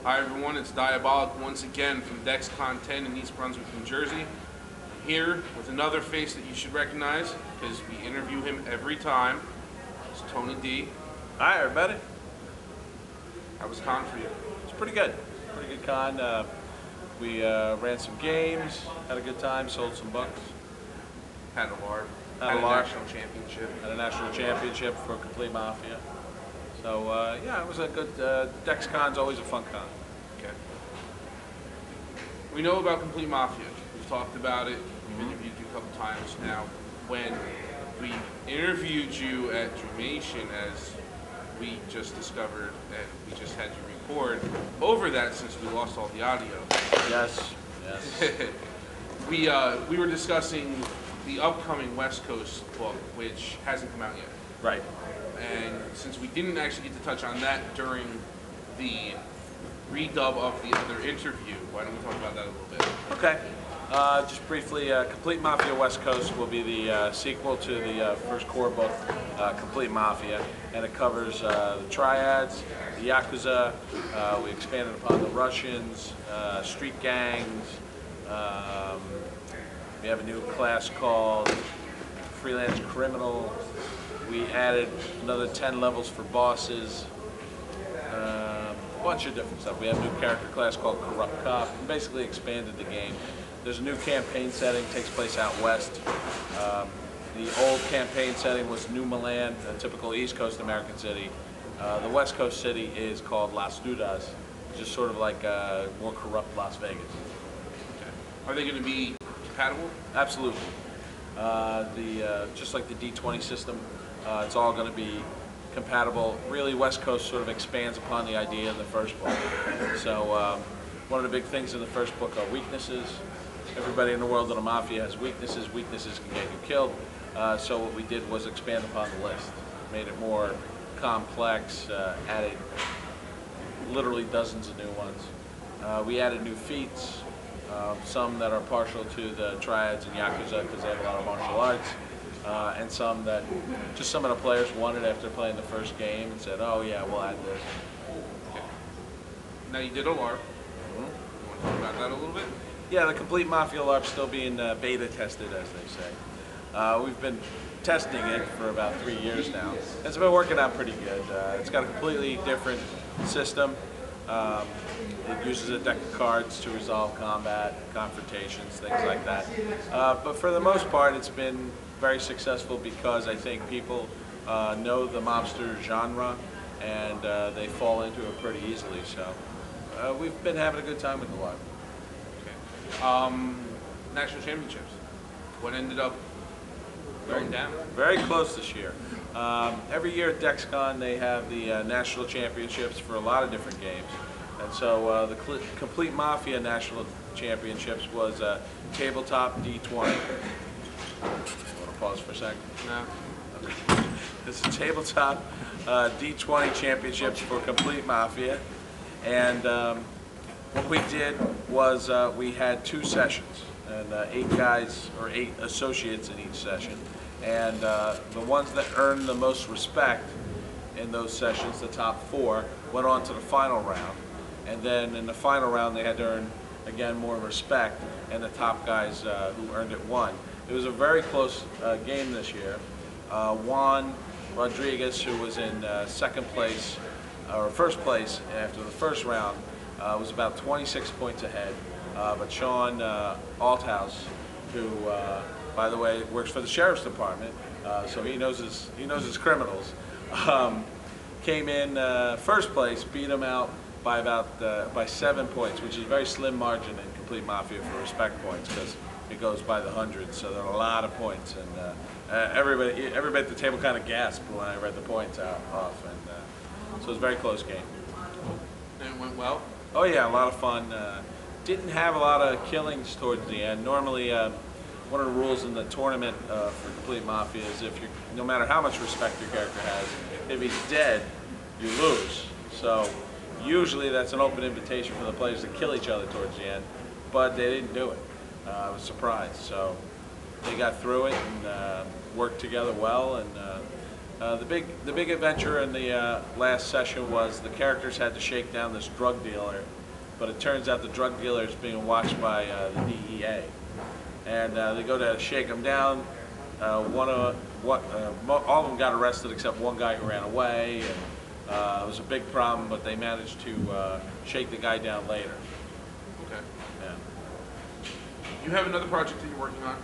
Hi everyone, it's Diabolik once again from DexCon 10 in East Brunswick, New Jersey. I'm here with another face that you should recognize because we interview him every time. It's Tony D. Hi everybody. How was con for you? It's pretty good. Pretty good con. We ran some games, had a good time, sold some books. Had a LARP. Had a national championship. Had a national championship for Complete Mafia. So yeah, it was a good, DexCon's always a fun con. Okay. We know about Complete Mafia. We've talked about it. We've interviewed you a couple times now. When we interviewed you at Dreamation, as we just discovered, and we just had you record over that since we lost all the audio. Yes, yes. we were discussing the upcoming West Coast book, which hasn't come out yet. Right. And since we didn't actually get to touch on that during the redub of the other interview, why don't we talk about that a little bit? Okay. Just briefly, Complete Mafia West Coast will be the sequel to the first core book, Complete Mafia, and it covers the Triads, the Yakuza, we expanded upon the Russians, street gangs, we have a new class called Freelance Criminal. We added another 10 levels for bosses, a bunch of different stuff. We have a new character class called Corrupt Cop. We basically expanded the game. There's a new campaign setting, takes place out west. The old campaign setting was New Milan, a typical East Coast American city. The West Coast city is called Las Dudas, which is sort of like a more corrupt Las Vegas. Okay. Are they going to be compatible? Absolutely. Just like the D20 system, it's all going to be compatible. Really, West Coast sort of expands upon the idea in the first book. So one of the big things in the first book are weaknesses. Everybody in the world of the Mafia has weaknesses. Weaknesses can get you killed. So what we did was expand upon the list, made it more complex, added literally dozens of new ones. We added new feats, some that are partial to the Triads and Yakuza because they have a lot of martial arts. And some that just some of the players wanted after playing the first game and said, oh yeah, we'll add this. Okay. Now you did a LARP. You want to talk about that a little bit? Yeah, the Complete Mafia LARP's still being beta tested, as they say. We've been testing it for about 3 years now. It's been working out pretty good. It's got a completely different system. It uses a deck of cards to resolve combat, confrontations, things like that. But for the most part, it's been very successful because I think people know the mobster genre and they fall into it pretty easily. So we've been having a good time with the LARP. Okay. National championships. What ended up going down? Very close this year. Every year at DexCon they have the national championships for a lot of different games. And so the Complete Mafia National Championships was tabletop D20. Want to pause for a second? No. Okay. This is tabletop D20 championships for Complete Mafia. And what we did was we had 2 sessions and 8 guys or 8 associates in each session. And the ones that earned the most respect in those sessions, the top 4, went on to the final round. And then in the final round they had to earn, again, more respect, and the top guys who earned it won. It was a very close game this year. Juan Rodriguez, who was in second place, or first place after the first round, was about 26 points ahead. But Sean Althouse, who, by the way, works for the Sheriff's Department, so he knows his criminals, came in first place, beat him out by by 7 points, which is a very slim margin in Complete Mafia for respect points because it goes by the hundreds, so there are a lot of points, and everybody at the table kind of gasped when I read the points off, and so it was a very close game. And it went well? Oh yeah, a lot of fun. Didn't have a lot of killings towards the end. Normally, one of the rules in the tournament for Complete Mafia is no matter how much respect your character has, if he's dead, you lose. So usually that's an open invitation for the players to kill each other towards the end, but they didn't do it. I was surprised. So they got through it and worked together well, and The big adventure in the last session was the characters had to shake down this drug dealer, but it turns out the drug dealer is being watched by the DEA, and they go to shake him down. All of them got arrested except one guy who ran away, and it was a big problem, but they managed to shake the guy down later. Okay. Yeah. You have another project that you're working on.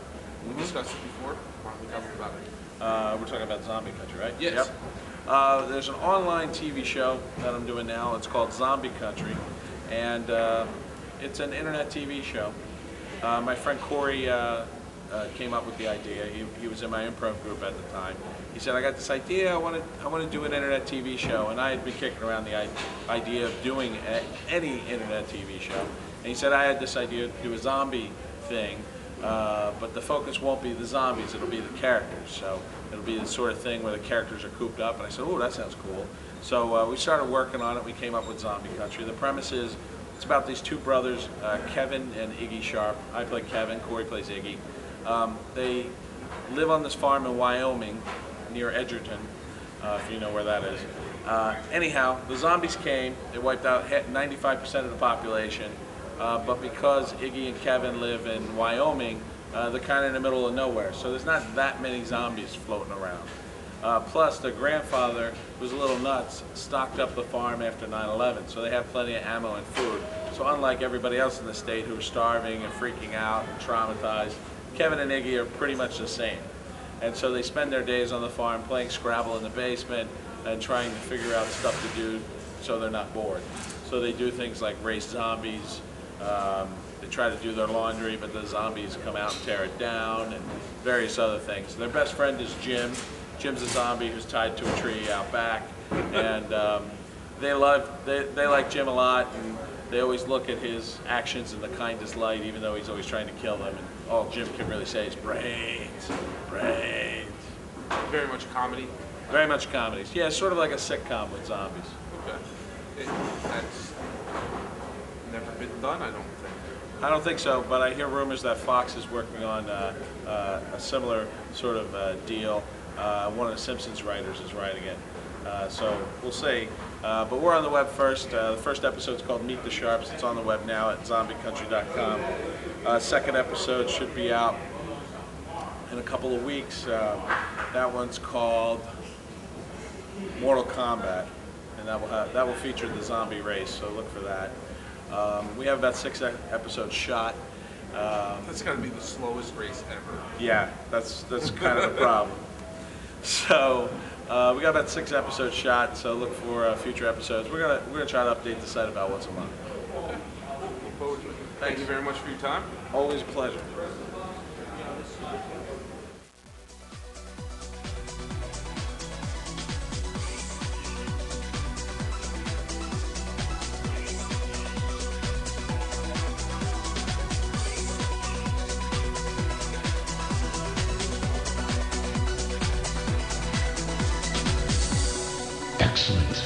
We discussed it before. Why don't we tell me about it? We're talking about Zombie Country, right? Yes. Yep. There's an online TV show that I'm doing now. It's called Zombie Country, and it's an internet TV show. My friend Corey came up with the idea. He was in my improv group at the time. He said, "I got this idea. I want to do an internet TV show." And I had been kicking around the idea of doing any internet TV show. And he said, "I had this idea to do a zombie thing, but the focus won't be the zombies. It'll be the characters. So it'll be the sort of thing where the characters are cooped up." And I said, "Oh, that sounds cool." So we started working on it. We came up with Zombie Country. The premise is it's about these two brothers, Kevin and Iggy Sharp. I play Kevin. Corey plays Iggy. They live on this farm in Wyoming near Edgerton, if you know where that is. Anyhow, the zombies came. They wiped out 95% of the population. But because Iggy and Kevin live in Wyoming, they're kind of in the middle of nowhere. So there's not that many zombies floating around. Plus, their grandfather, who was a little nuts, stocked up the farm after 9/11. So they have plenty of ammo and food. So unlike everybody else in the state who are starving and freaking out and traumatized, Kevin and Iggy are pretty much the same. And so they spend their days on the farm playing Scrabble in the basement and trying to figure out stuff to do so they're not bored. So they do things like race zombies. They try to do their laundry, but the zombies come out and tear it down, and various other things. Their best friend is Jim. Jim's a zombie who's tied to a tree out back, and they like Jim a lot, and they always look at his actions in the kindest light, even though he's always trying to kill them. And all Jim can really say is brains, brains. Very much comedy. Very much comedies. Yeah, sort of like a sitcom with zombies. Okay. That's never been done, I don't think. I don't think so, but I hear rumors that Fox is working on a similar sort of deal. One of the Simpsons writers is writing it. So we'll see. But we're on the web first. The first episode's called Meet the Sharps. It's on the web now at zombiecountry.com. Second episode should be out in a couple of weeks. That one's called Mortal Kombat, and that will feature the zombie race, so look for that. We have about 6 episodes shot. That's got to be the slowest race ever. Yeah, that's kind of the problem. So we got about 6 episodes shot, so look for future episodes. We're gonna try to update the site about once a month. Okay. Look forward to it. Thank you very much for your time. Always a pleasure. Excellent.